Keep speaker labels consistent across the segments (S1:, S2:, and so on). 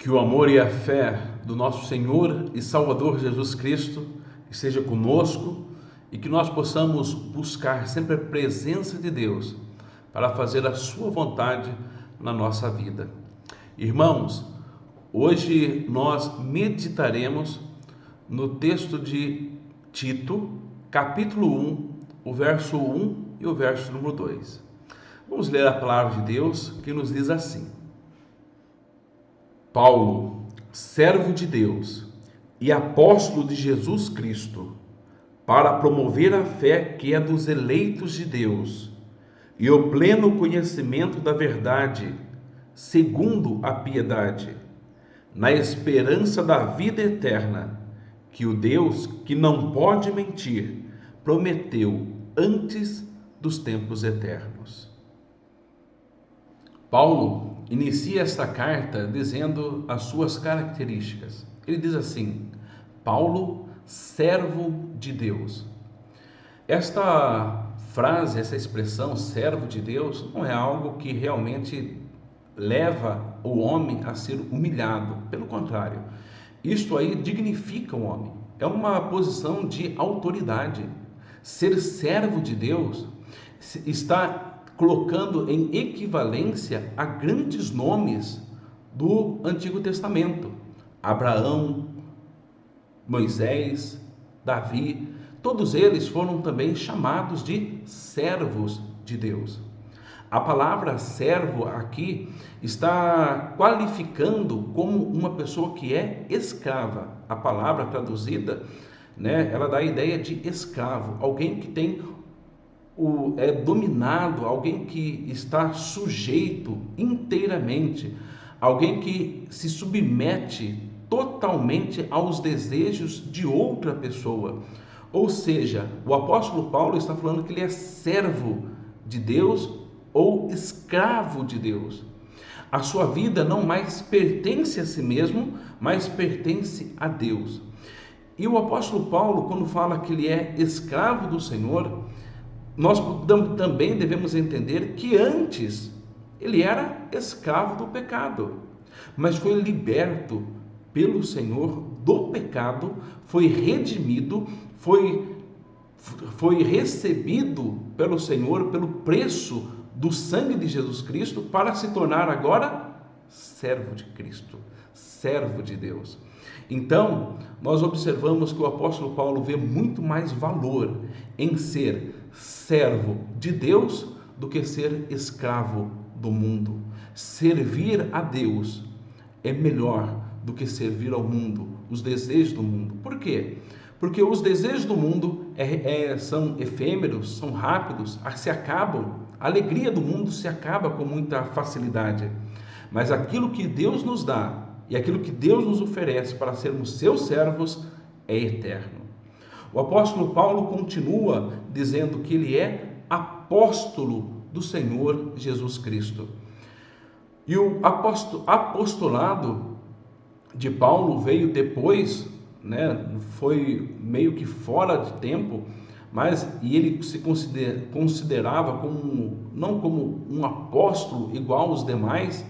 S1: Que o amor e a fé do nosso Senhor e Salvador Jesus Cristo esteja conosco e que nós possamos buscar sempre a presença de Deus para fazer a sua vontade na nossa vida. Irmãos, hoje nós meditaremos no texto de Tito, capítulo 1, o verso 1 e o verso número 2. Vamos ler a palavra de Deus que nos diz assim: Paulo, servo de Deus e apóstolo de Jesus Cristo, para promover a fé que é dos eleitos de Deus e o pleno conhecimento da verdade, segundo a piedade, na esperança da vida eterna, que o Deus, que não pode mentir, prometeu antes dos tempos eternos. Paulo inicia esta carta dizendo as suas características. Ele diz assim: Paulo, servo de Deus. Esta frase, essa expressão, servo de Deus, não é algo que realmente leva o homem a ser humilhado. Pelo contrário, isto aí dignifica o homem. É uma posição de autoridade. Ser servo de Deus está colocando em equivalência a grandes nomes do Antigo Testamento: Abraão, Moisés, Davi. Todos eles foram também chamados de servos de Deus. A palavra servo aqui está qualificando como uma pessoa que é escrava. A palavra traduzida, ela dá a ideia de escravo, alguém que tem é dominado, alguém que está sujeito inteiramente, alguém que se submete totalmente aos desejos de outra pessoa. Ou seja, o apóstolo Paulo está falando que ele é servo de Deus ou escravo de Deus. A sua vida não mais pertence a si mesmo, mas pertence a Deus. E o apóstolo Paulo, quando fala que ele é escravo do Senhor, nós também devemos entender que antes ele era escravo do pecado, mas foi liberto pelo Senhor do pecado, foi redimido, foi recebido pelo Senhor pelo preço do sangue de Jesus Cristo para se tornar agora servo de Cristo, servo de Deus. Então, nós observamos que o apóstolo Paulo vê muito mais valor em ser servo de Deus do que ser escravo do mundo. Servir a Deus é melhor do que servir ao mundo, os desejos do mundo. Por quê? Porque os desejos do mundo são efêmeros, são rápidos, se acabam. A alegria do mundo se acaba com muita facilidade. Mas aquilo que Deus nos dá e aquilo que Deus nos oferece para sermos seus servos é eterno. O apóstolo Paulo continua dizendo que ele é apóstolo do Senhor Jesus Cristo. E o apostolado de Paulo veio depois, foi meio que fora de tempo, e ele se considerava não como um apóstolo igual aos demais,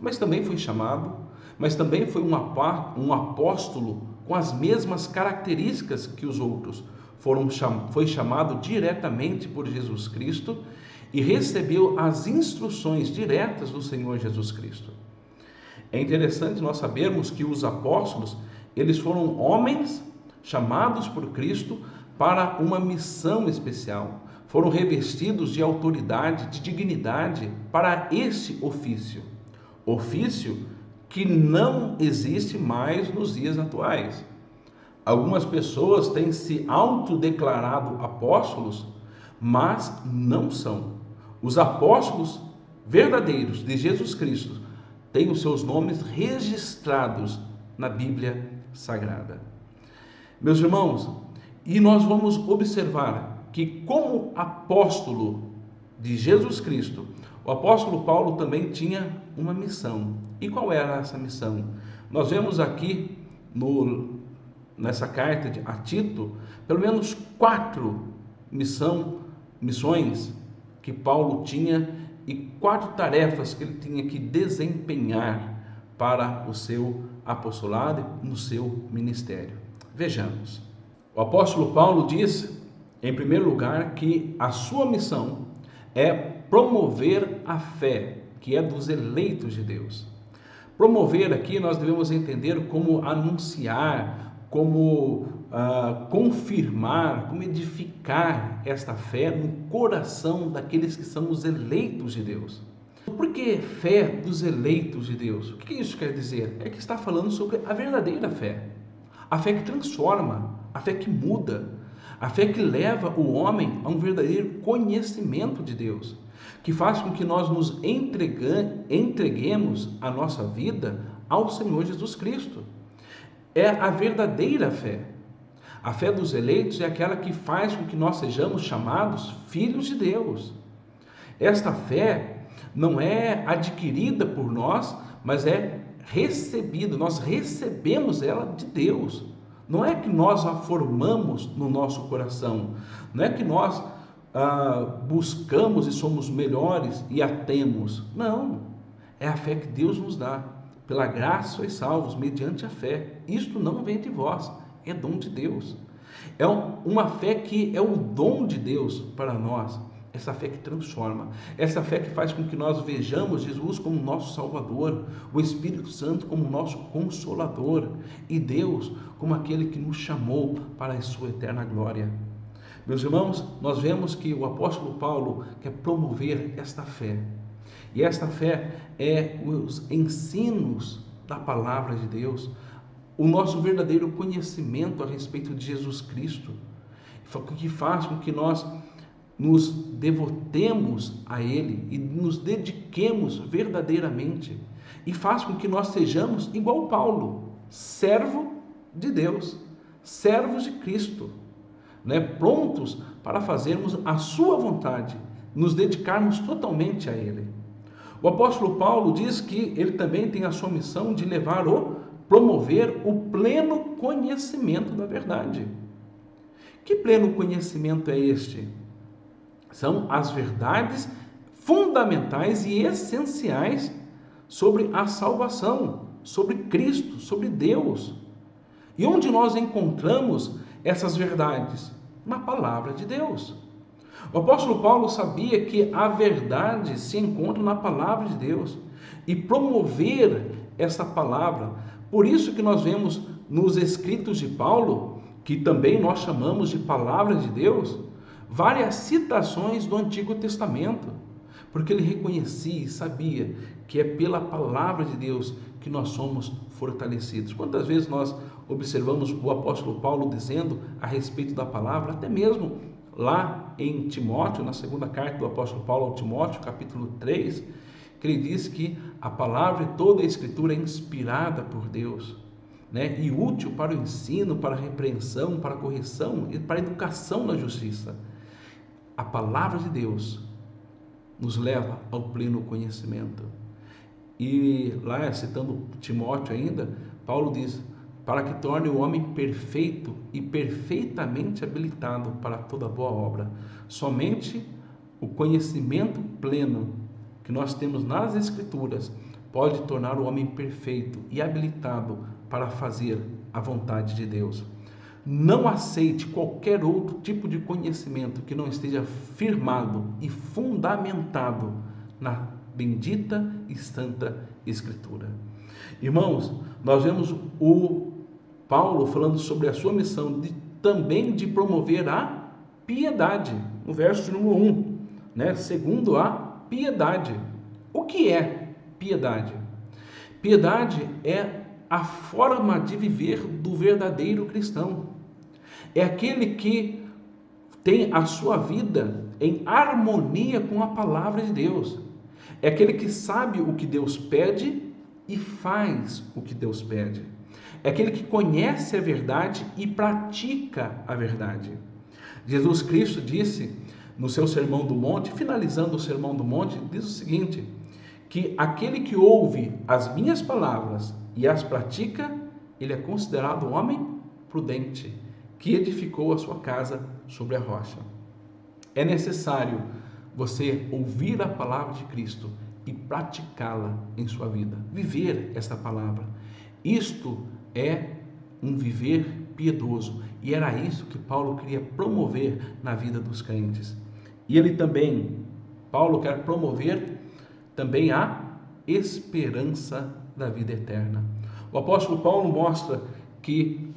S1: mas também foi chamado, mas também foi um apóstolo com as mesmas características que os outros. Foi chamado diretamente por Jesus Cristo e recebeu as instruções diretas do Senhor Jesus Cristo. É interessante nós sabermos que os apóstolos, eles foram homens chamados por Cristo para uma missão especial. Foram revestidos de autoridade, de dignidade para esse ofício. Ofício que não existe mais nos dias atuais. Algumas pessoas têm se autodeclarado apóstolos, mas não são. Os apóstolos verdadeiros de Jesus Cristo têm os seus nomes registrados na Bíblia Sagrada. Meus irmãos, e nós vamos observar que, como apóstolo de Jesus Cristo, o apóstolo Paulo também tinha uma missão. E qual era essa missão? Nós vemos aqui nessa carta a Tito, pelo menos 4 missões que Paulo tinha e 4 tarefas que ele tinha que desempenhar para o seu apostolado e no seu ministério. Vejamos. O apóstolo Paulo diz, em primeiro lugar, que a sua missão é promover a fé, que é dos eleitos de Deus. Promover aqui nós devemos entender como anunciar, como confirmar, como edificar esta fé no coração daqueles que são os eleitos de Deus. Por que fé dos eleitos de Deus? O que isso quer dizer? É que está falando sobre a verdadeira fé. A fé que transforma, a fé que muda, a fé que leva o homem a um verdadeiro conhecimento de Deus, que faz com que nós nos entreguemos a nossa vida ao Senhor Jesus Cristo. É a verdadeira fé. A fé dos eleitos é aquela que faz com que nós sejamos chamados filhos de Deus. Esta fé não é adquirida por nós, mas é recebida. Nós recebemos ela de Deus. Não é que nós a formamos no nosso coração. Não é que nós buscamos e somos melhores e a temos. Não. É a fé que Deus nos dá. Pela graça sois salvos, mediante a fé. Isto não vem de vós, é dom de Deus. É uma fé que é o dom de Deus para nós. Essa fé que transforma, essa fé que faz com que nós vejamos Jesus como nosso Salvador, o Espírito Santo como nosso Consolador e Deus como aquele que nos chamou para a sua eterna glória. Meus irmãos, nós vemos que o apóstolo Paulo quer promover esta fé. E esta fé é os ensinos da palavra de Deus, o nosso verdadeiro conhecimento a respeito de Jesus Cristo, que faz com que nós nos devotemos a Ele e nos dediquemos verdadeiramente, e faz com que nós sejamos igual Paulo, servo de Deus, servos de Cristo, prontos para fazermos a sua vontade, nos dedicarmos totalmente a Ele. O apóstolo Paulo diz que ele também tem a sua missão de promover o pleno conhecimento da verdade. Que pleno conhecimento é este? São as verdades fundamentais e essenciais sobre a salvação, sobre Cristo, sobre Deus. E onde nós encontramos essas verdades? Na palavra de Deus. O apóstolo Paulo sabia que a verdade se encontra na palavra de Deus e promover essa palavra. Por isso que nós vemos nos escritos de Paulo, que também nós chamamos de palavra de Deus, várias citações do Antigo Testamento, porque ele reconhecia e sabia que é pela palavra de Deus que nós somos fortalecidos. Quantas vezes nós observamos o apóstolo Paulo dizendo a respeito da palavra, até mesmo lá em Timóteo, na segunda carta do apóstolo Paulo ao Timóteo, capítulo 3, que ele diz que a palavra e toda a escritura é inspirada por Deus, e útil para o ensino, para a repreensão, para a correção e para a educação na justiça. A palavra de Deus nos leva ao pleno conhecimento. E lá, citando Timóteo ainda, Paulo diz, para que torne o homem perfeito e perfeitamente habilitado para toda boa obra. Somente o conhecimento pleno que nós temos nas Escrituras pode tornar o homem perfeito e habilitado para fazer a vontade de Deus. Não aceite qualquer outro tipo de conhecimento que não esteja firmado e fundamentado na bendita e santa Escritura. Irmãos, nós vemos o Paulo falando sobre a sua missão também de promover a piedade, no verso número 1, segundo a piedade. O que é piedade? Piedade é a forma de viver do verdadeiro cristão. É aquele que tem a sua vida em harmonia com a palavra de Deus. É aquele que sabe o que Deus pede e faz o que Deus pede. É aquele que conhece a verdade e pratica a verdade. Jesus Cristo disse no seu Sermão do Monte, finalizando o Sermão do Monte, diz o seguinte, que aquele que ouve as minhas palavras e as pratica, ele é considerado um homem prudente, que edificou a sua casa sobre a rocha. É necessário você ouvir a palavra de Cristo e praticá-la em sua vida. Viver esta palavra. Isto é um viver piedoso. E era isso que Paulo queria promover na vida dos crentes. E ele também, Paulo quer promover também a esperança da vida eterna. O apóstolo Paulo mostra que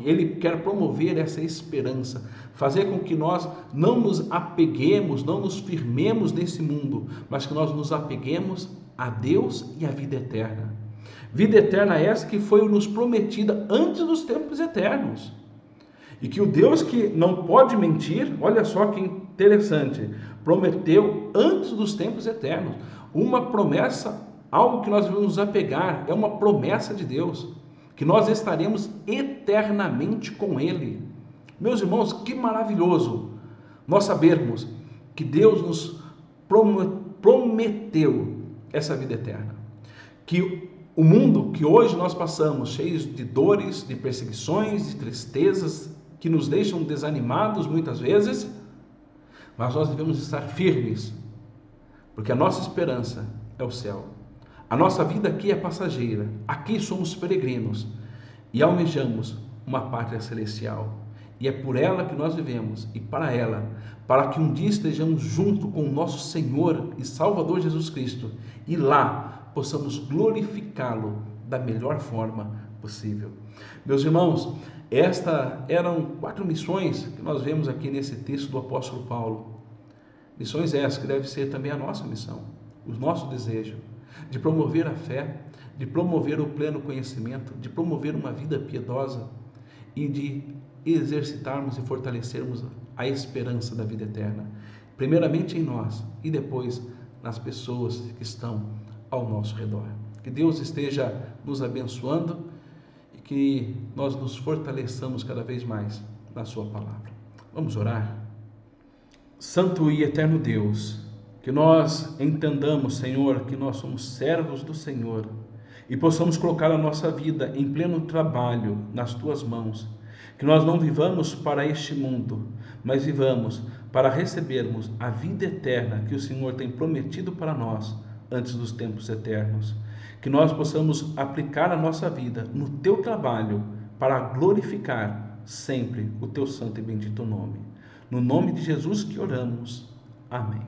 S1: ele quer promover essa esperança, fazer com que nós não nos apeguemos, não nos firmemos nesse mundo, mas que nós nos apeguemos a Deus e à vida eterna. Vida eterna essa que foi nos prometida antes dos tempos eternos. E que o Deus que não pode mentir, olha só que interessante, prometeu antes dos tempos eternos. Uma promessa, algo que nós devemos nos apegar, é uma promessa de Deus, que nós estaremos eternamente com Ele. Meus irmãos, que maravilhoso nós sabermos que Deus nos prometeu essa vida eterna. Que o mundo que hoje nós passamos, cheio de dores, de perseguições, de tristezas, que nos deixam desanimados muitas vezes, mas nós devemos estar firmes, porque a nossa esperança é o céu. A nossa vida aqui é passageira, aqui somos peregrinos e almejamos uma pátria celestial. E é por ela que nós vivemos e para ela, para que um dia estejamos junto com o nosso Senhor e Salvador Jesus Cristo e lá possamos glorificá-lo da melhor forma possível. Meus irmãos, estas eram 4 missões que nós vemos aqui nesse texto do apóstolo Paulo. Missões essas que deve ser também a nossa missão, o nosso desejo de promover a fé, de promover o pleno conhecimento, de promover uma vida piedosa e de exercitarmos e fortalecermos a esperança da vida eterna, primeiramente em nós e depois nas pessoas que estão ao nosso redor. Que Deus esteja nos abençoando e que nós nos fortaleçamos cada vez mais na sua palavra. Vamos orar? Santo e eterno Deus, que nós entendamos, Senhor, que nós somos servos do Senhor e possamos colocar a nossa vida em pleno trabalho nas tuas mãos. Que nós não vivamos para este mundo, mas vivamos para recebermos a vida eterna que o Senhor tem prometido para nós antes dos tempos eternos. Que nós possamos aplicar a nossa vida no teu trabalho para glorificar sempre o teu santo e bendito nome. No nome de Jesus que oramos. Amém.